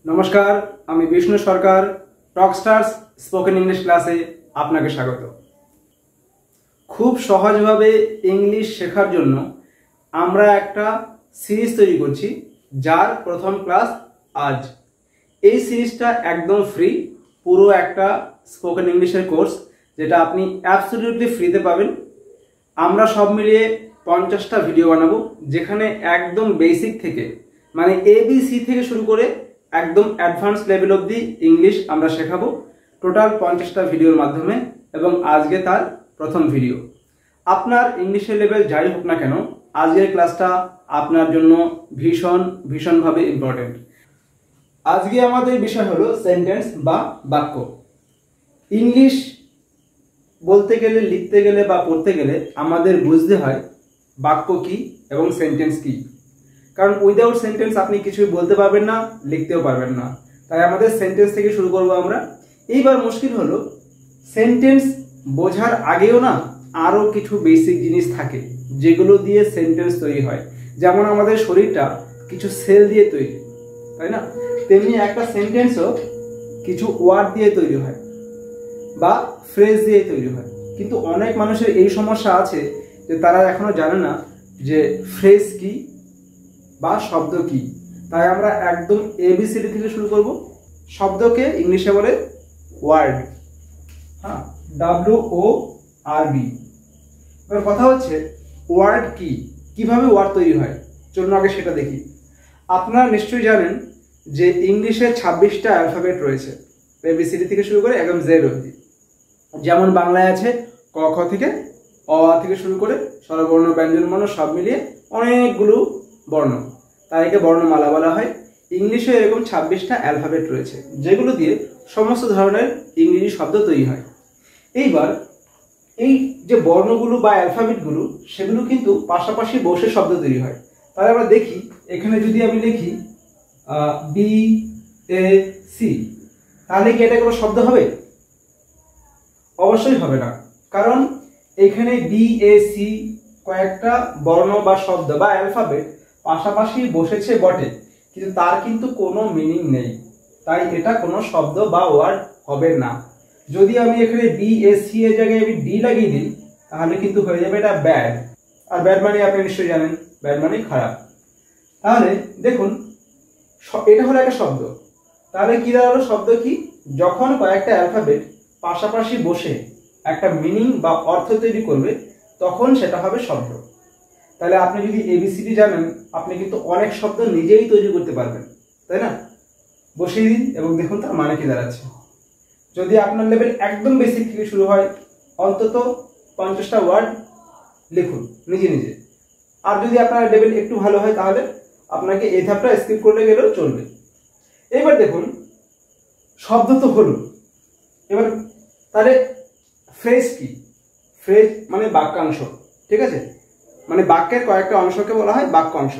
নমস্কার, আমি বিষ্ণু সরকার। টকস্টার্স spoken English ক্লাসে আপনাকে স্বাগত। খুব সহজভাবে ইংলিশ শেখার জন্য আমরা একটা সিরিজ তৈরি করছি, যার প্রথম ক্লাস আজ। এই সিরিজটা একদম ফ্রি, পুরো একটা স্পোকেন ইংলিশের কোর্স, যেটা আপনি অ্যাবসলিউটলি ফ্রিতে পাবেন। আমরা সব মিলিয়ে 50টা ভিডিও বানাবো, যেখানে একদম বেসিক থেকে মানে ABC থেকে শুরু করে একদম অ্যাডভান্স লেভেল অবধি ইংলিশ আমরা শেখাবো টোটাল 50টা ভিডিওর মাধ্যমে, এবং আজকে তার প্রথম ভিডিও। আপনার ইংলিশের লেভেল যাই হোক না কেন, আজকের ক্লাসটা আপনার জন্য ভীষণভাবে ইম্পর্টেন্ট। আজকে আমাদের বিষয় হলো সেন্টেন্স বা বাক্য। ইংলিশ বলতে গেলে, লিখতে গেলে বা পড়তে গেলে আমাদের বুঝতে হয় বাক্য কি এবং সেন্টেন্স কি। কারণ উইদাউট সেন্টেন্স আপনি কিছুই বলতে পারবেন না, লিখতেও পারবেন না। তাই আমাদের সেন্টেন্স থেকে শুরু করব আমরা। এইবার মুশকিল হলো, সেন্টেন্স বোঝার আগেও না আরও কিছু বেসিক জিনিস থাকে যেগুলো দিয়ে সেন্টেন্স তৈরি হয়। যেমন আমাদের শরীরটা কিছু সেল দিয়ে তৈরি, তাই না? তেমনি একটা সেন্টেন্সও কিছু ওয়ার্ড দিয়ে তৈরি হয় বা ফ্রেজ দিয়ে তৈরি হয়। কিন্তু অনেক মানুষের এই সমস্যা আছে যে তারা এখনো জানে না যে ফ্রেজ কি বা শব্দ কি। তাই আমরা একদম ABCD থেকে শুরু করব। শব্দকে ইংলিশে বলে ওয়ার্ড, হ্যাঁ, WORD। এবার কথা হচ্ছে ওয়ার্ড কি, কিভাবে ওয়ার্ড তৈরি হয়। চলুন আগে সেটা দেখি। আপনারা নিশ্চয়ই জানেন যে ইংলিশে 26টা অ্যালফাবেট রয়েছে, ABCD থেকে শুরু করে একদম Z অবধি। যেমন বাংলায় আছে ক খ থেকে অ আ থেকে শুরু করে স্বরবর্ণ ব্যঞ্জন বর্ণ সব মিলিয়ে অনেকগুলো বর্ণ, তাই একে বর্ণমালা বলা হয়। ইংলিশে এরকম 26টা অ্যালফাবেট রয়েছে, যেগুলো দিয়ে সমস্ত ধরনের ইংরেজি শব্দ তৈরি হয়। এইবার এই যে বর্ণগুলো বা অ্যালফাবেটগুলো, সেগুলো কিন্তু পাশাপাশি বসে শব্দ তৈরি হয়। তাহলে আমরা দেখি, এখানে যদি আমি লিখি BAC, তাহলে কি এটা কোনো শব্দ হবে? অবশ্যই হবে না, কারণ এখানে BAC কয়েকটা বর্ণ বা শব্দ বা অ্যালফাবেট পাশাপাশি বসেছে বটে, কিন্তু তার কিন্তু কোনো মিনিং নেই। তাই এটা কোনো শব্দ বা ওয়ার্ড হবে না। যদি আমি এখানে BAC এর জায়গায় আমি D লাগিয়ে দিই, তাহলে কিন্তু হয়ে যাবে এটা ব্যাড। আর ব্যাড মানে আপনি নিশ্চয়ই জানেন, ব্যাড মানে খারাপ। তাহলে দেখুন, এটা হলো একটা শব্দ। তাহলে কি দাঁড়ালো? শব্দ কি? যখন কয়েকটা অ্যালফাবেট পাশাপাশি বসে একটা মিনিং বা অর্থ তৈরি করবে, তখন সেটা হবে শব্দ। তাহলে আপনি যদি ABCD জানেন, আপনি কিন্তু অনেক শব্দ নিজেই তৈরি করতে পারবেন, তাই না? বসিয়ে দিন এবং দেখুন তার মানে কি দাঁড়াচ্ছে। যদি আপনার লেভেল একদম বেসিক থেকে শুরু হয়, অন্তত 50টা ওয়ার্ড লিখুন নিজে নিজে। আর যদি আপনার লেভেল একটু ভালো হয়, তাহলে আপনাকে এই ধাপটা স্কিপ করলে গেলেও চলবে। এবার দেখুন, শব্দ তো হলো। এবার তাহলে ফ্রেজ কি? ফ্রেজ মানে বাক্যাংশ, ঠিক আছে? মানে বাক্যের কয়েকটা অংশকে বলা হয় বাক্যাংশ।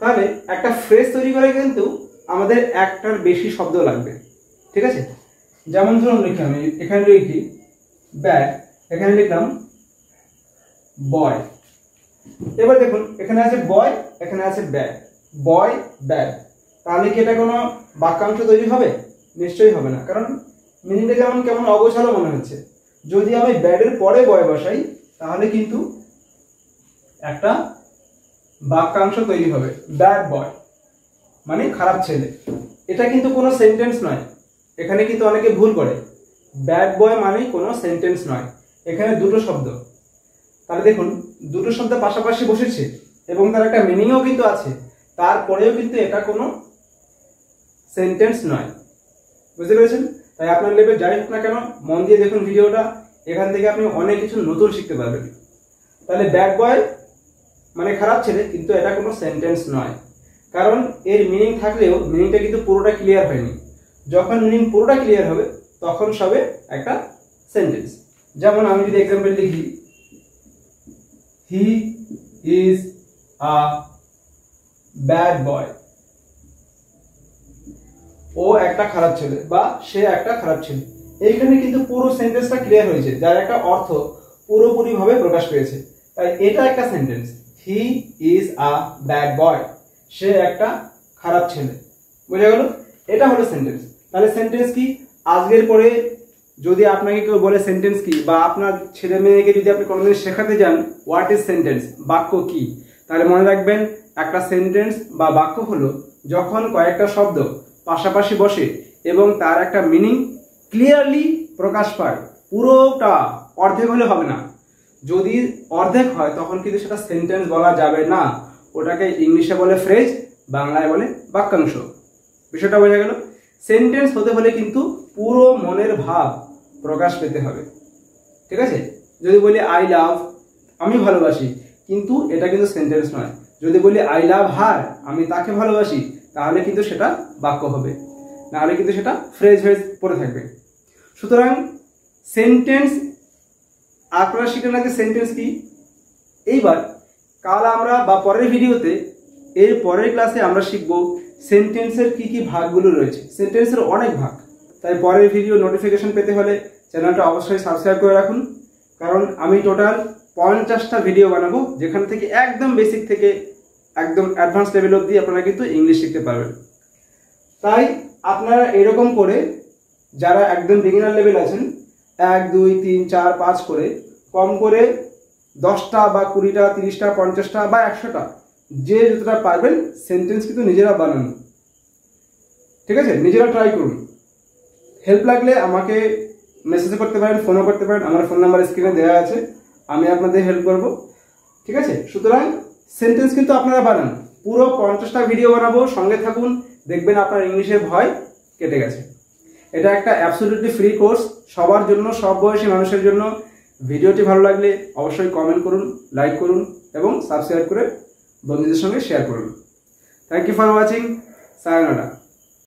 তাহলে একটা ফ্রেজ তৈরি করে কিন্তু আমাদের একটার বেশি শব্দ লাগবে, ঠিক আছে? যেমন ধরুন লিখি, আমি এখানে লিখি ব্যাগ, এখানে লিখলাম বয়। এবার দেখুন, এখানে আছে বয়, এখানে আছে ব্যাগ, বয় ব্যাগ। তাহলে কি এটা কোনো বাক্যাংশ তৈরি হবে? নিশ্চয়ই হবে না, কারণ মিনিংটা যেমন কেমন অগোছালো মনে হচ্ছে। যদি আমি ব্যাডের পরে বয় বসাই, তাহলে কিন্তু একটা বাক্যাংশ তৈরি হবে, ব্যাড বয় মানে খারাপ ছেলে। এটা কিন্তু কোনো সেন্টেন্স নয়। এখানে কিন্তু অনেকে ভুল করে, ব্যাড বয় মানে কোনো সেন্টেন্স নয়। এখানে দুটো শব্দ। তাহলে দেখুন, দুটো শব্দ পাশাপাশি বসেছে এবং তার একটা মিনিংও কিন্তু আছে, তারপরেও কিন্তু এটা কোনো সেন্টেন্স নয়। বুঝতে পেরেছেন? তাই আপনার লেভেল যাই হোক না কেন, মন দিয়ে দেখুন ভিডিওটা। এখান থেকে আপনি অনেক কিছু নতুন শিখতে পারবেন। তাহলে ব্যাড বয় মানে খারাপ ছেলে, কিন্তু এটা কোনো সেন্টেন্স নয়, কারণ এর মিনিং থাকলেও মিনিংটা কিন্তু পুরোটা ক্লিয়ার হয়নি। যখন মিনিং পুরোটা ক্লিয়ার হবে, তখন সবে একটা সেন্টেন্স। যেমন আমি যদি এক্সাম্পল লিখি, হি ইজ আ ব্যাড বয়। ও একটা খারাপ ছেলে বা সে একটা খারাপ ছেলে। এইখানে কিন্তু পুরো সেন্টেন্সটা ক্লিয়ার হয়েছে, যার একটা অর্থ পুরোপুরিভাবে প্রকাশ পেয়েছে। তাই এটা একটা sentence. He is a bad boy, সে একটা খারাপ ছেলে। বোঝা গেল? এটা হলো সেন্টেন্স। তাহলে সেন্টেন্স কি? আজকের পরে যদি আপনাকে কেউ বলে সেন্টেন্স কি, বা আপনার ছেলে মেয়েকে যদি আপনি কোনোদিন শেখাতে যান হোয়াট ইজ সেন্টেন্স, বাক্য কি, তাহলে মনে রাখবেন একটা সেন্টেন্স বা বাক্য হলো যখন কয়েকটা শব্দ পাশাপাশি বসে এবং তার একটা মিনিং ক্লিয়ারলি প্রকাশ পায়। পুরোটা, অর্ধেক হলে হবে না। যদি অর্ধেক হয় তখন কিন্তু সেটা সেন্টেন্স বলা যাবে না, ওটাকে ইংলিশে বলে ফ্রেজ, বাংলায় বলে বাক্যাংশ। বিষয়টা বোঝা গেল? সেন্টেন্স হতে হলে কিন্তু পুরো মনের ভাব প্রকাশ পেতে হবে, ঠিক আছে? যদি বলি আই লাভ, আমি ভালোবাসি, কিন্তু এটা কিন্তু সেন্টেন্স নয়। যদি বলি আই লাভ হার, আমি তাকে ভালোবাসি, তাহলে কিন্তু সেটা বাক্য হবে, নাহলে কিন্তু সেটা ফ্রেজ হয়ে পড়ে থাকবে। সুতরাং সেন্টেন্স আপনারা শিখে না যে সেন্টেন্স কি। এইবার কাল আমরা বা পরের ভিডিওতে, এর পরের ক্লাসে আমরা শিখব সেন্টেন্সের কি কি ভাগগুলো রয়েছে। সেন্টেন্সের অনেক ভাগ, তাই পরের ভিডিও নোটিফিকেশন পেতে হলে চ্যানেলটা অবশ্যই সাবস্ক্রাইব করে রাখুন, কারণ আমি টোটাল 50টা ভিডিও বানাবো, যেখান থেকে একদম বেসিক থেকে একদম অ্যাডভান্স লেভেল অবধি আপনারা কিন্তু ইংলিশ শিখতে পারবেন। তাই আপনারা এরকম করে যারা একদম বিগিনার লেভেল আছেন, 1 2 3 4 5 করে কম করে 10টা বা 20টা 30টা 50টা বা 100টা যে যতটা পারবেন সেন্টেন্স কিন্তু নিজেরা বানান, ঠিক আছে? নিজেরা ট্রাই করুন। হেল্প লাগলে আমাকে মেসেজ করতে পারেন, ফোনও করতে পারেন, আমার ফোন নাম্বার স্ক্রিনে দেওয়া আছে, আমি আপনাদের হেল্প করব, ঠিক আছে? সুতরাং সেন্টেন্স কিন্তু আপনারা বানান। পুরো 50টা ভিডিও বানাবো, সঙ্গে থাকুন, দেখবেন আপনার ইংলিশের ভয় কেটে গেছে। এটা একটা অ্যাবসলিউটলি ফ্রি কোর্স, সবার জন্য, সব বয়সী মানুষের জন্য। ভিডিওটি ভালো লাগলে অবশ্যই কমেন্ট করুন, লাইক করুন এবং সাবস্ক্রাইব করে বন্ধুদের সঙ্গে শেয়ার করুন। Thank you for watching. সায়োনারা।